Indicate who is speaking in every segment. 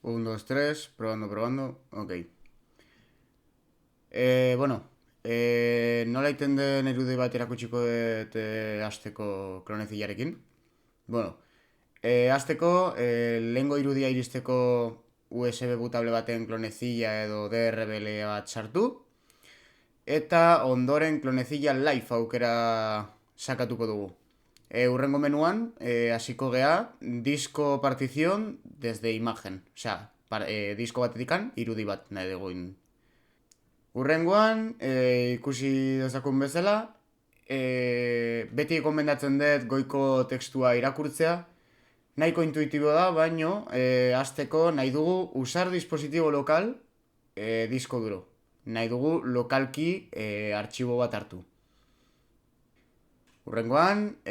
Speaker 1: Un, 2, 3, probando, probando. Ok. Bueno, nola iten den irudi bat erakutsiko dut hasteko klonezillarekin. Bueno, hasteko lehengo irudia iristeko USB bootable baten klonezilla edo DRBL bat sartu. Eta ondoren klonezilla live aukera sakatuko dugu. Hurrengo menuan, hasiko gea, disco partición desde imagen. Osea, disco batetikan irudi bat nahi duguin. Hurrengoan, ikusi dezakun bezala, beti gomendatzen dut goiko tekstua irakurtzea. Nahiko intuitibo da, baino, hasteko nahi dugu usar dispositibo lokal disko duro. Nahi dugu lokalki artxibo bat hartu. Hurrengoan,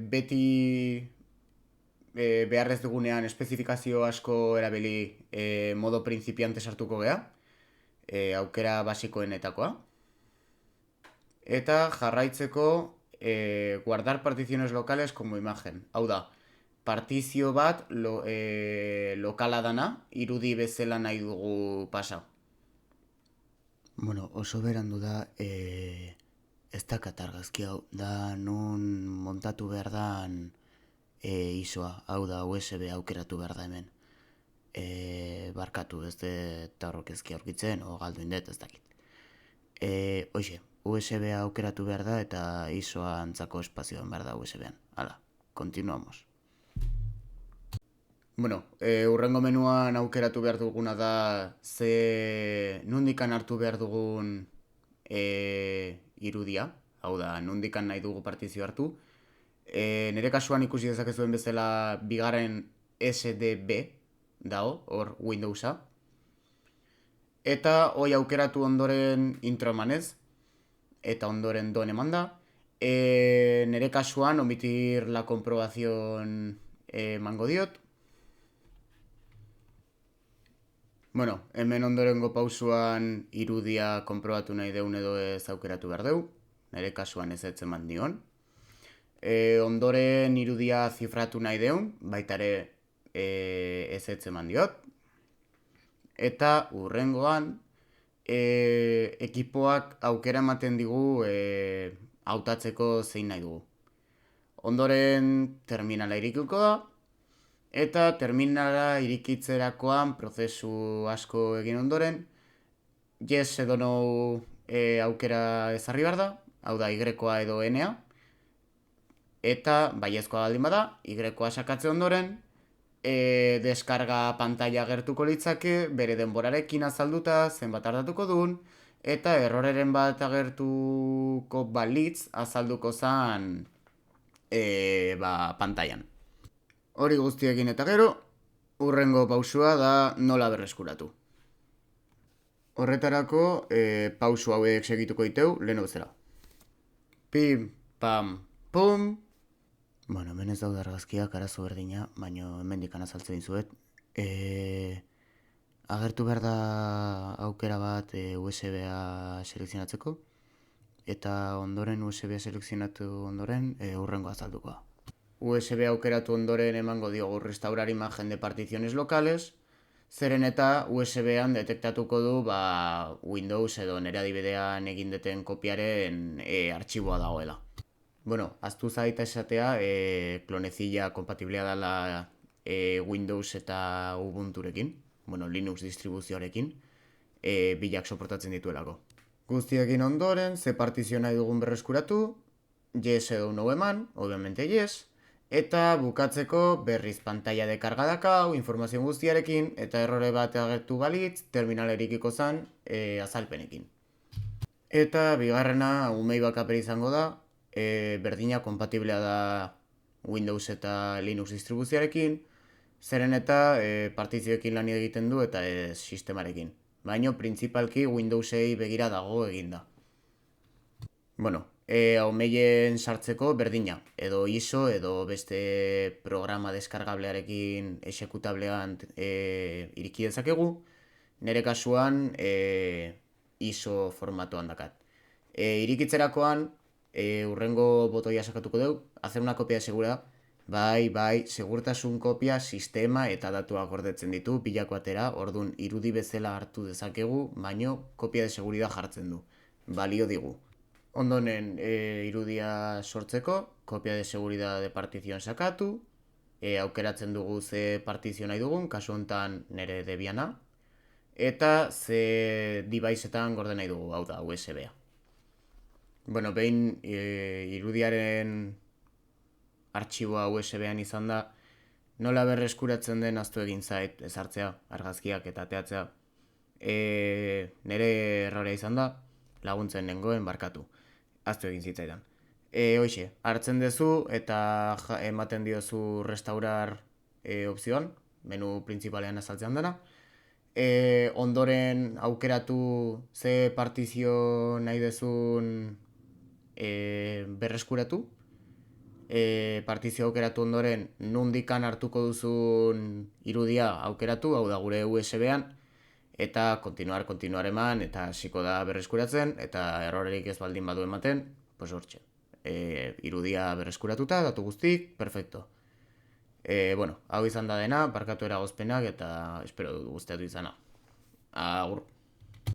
Speaker 1: beti beharrez dugunean espezifikazio asko erabili modo principiante sartuko gea. Aukera basikoenetakoa. Eta jarraitzeko guardar particiones locales como imagen. Hau da, partizio bat lokala dana, irudi bezala nahi dugu pasa. Bueno, oso berandu da, ez dakat argazki hau, da nun montatu behar dan isoa, hau da USB aukeratu behar da hemen. Barkatu, ez dut horrokezki aurkitzen, o galdu indet, ez dakit. Hoxe, USB aukeratu behar da eta isoa antzako espazioan behar da USB-an. Hala, continuamos. Bueno, hurrengo menuan aukeratu behar duguna da nundikan hartu behar dugun irudia. Hau da, nundikan nahi dugu partizio hartu. Nire kasuan ikusi dezakezuen bezala bigarren SDB dao, hor Windowsa. Eta hoi aukeratu ondoren intro emanez, eta ondoren doen eman da. Nire kasuan omitir la comprobación emango diot. Bueno, hemen ondorengo pausuan irudia konprobatu nahi deun edo ez aukeratu behar deu. Nire kasuan ez eman dion. Ondoren irudia zifratu nahi deun, baitare ez eman diot. Eta hurrengoan ekipoak aukera ematen digu hautatzeko zein nahi dugu. Ondoren terminala irikuko da. Eta terminala irikitzerakoan prozesu asko egin ondoren, yes edo no aukera ezarri behar da, hau da Y-koa edo N-a, eta baiezkoa baldin bada, Y-koa sakatze ondoren, deskarga pantalla agertuko litzake, bere denborarekin azalduta, zenbat ardatuko duen, eta erroreren bat agertuko balitz azalduko zan pantailan. Hori guztiekin eta gero, hurrengo pausua da nola berreskuratu. Horretarako, pausu hauek segituko diteu, lehen bezala. Pim, pam, pum. Bueno, hemen ez daude argazkiak arazo berdina, baina hemendik azaltzen dizuet. Agertu behar da aukera bat USB-a selekzionatzeko, eta ondoren USB-a selekzionatu ondoren hurrengo azalduko da. USB aukeratu ondoren emango diogu restaurar imagen de particiones locales, zeren eta USB-an detektatuko du Windows edo nire adibidean egin deten kopiaren artxiboa dagoela. Bueno, aztu zaita esatea, klonezilla kompatiblea dela Windows eta Ubunturekin, bueno, Linux distribuzioarekin, bilak soportatzen dituelako. Guztiekin ondoren, ze partizio nahi dugun berreskuratu, yes edo no eman, obviamente yes, eta bukatzeko berriz pantalla dekarga dakau, informazio guztiarekin, eta errore bat agertu balitz, terminal erikiko zan azalpenekin. Eta bigarrena umei bakaper izango da, berdina kompatiblea da Windows eta Linux distribuzioarekin, zeren eta partizioekin lan egiten du eta ez sistemarekin. Baina, principalki Windowsei begira dago eginda. Bueno, haumeien sartzeko berdina, edo ISO edo beste programa deskargablearekin exekutablean iriki dezakegu, nire kasuan ISO formatoan dakat. Irikitzerakoan, hurrengo botoia sakatuko dugu, hacer una copia de seguridad, Bai, segurtasun kopia sistema eta datuak gordetzen ditu pilako atera, ordun irudi bezala hartu dezakegu, baino kopia de seguridad jartzen du. Balio digu. Ondoren irudia sortzeko, kopia de seguridad de partizion sakatu, aukeratzen dugu ze partizio nahi dugun, kasu honetan nire Debiana, eta ze deviceetan gorde nahi dugu, hau da, USB-a. Bueno, behin irudiaren artxiboa USB-an izan da, nola berreskuratzen den aztu egin zait ezartzea, argazkiak eta teatzea. Nere errorea izan da, laguntzen nengoen barkatu. Aztu egin zitzaidan. Hoxe, hartzen duzu eta ematen diozu restaurar opzioan, menu principalean azaltzean dena. Ondoren aukeratu ze partizio nahi dezun berreskuratu. Partizio aukeratu ondoren nundikan hartuko duzun irudia aukeratu, hau da gure USB-an, eta continuar eman, eta hasiko da berreskuratzen, eta errorerik ez baldin badu ematen, pues hortxe. Irudia berreskuratuta, datu guztik, perfecto. Bueno, hau izan da dena, barkatu eragozpenak, eta espero dut guztiatu izana. Agur.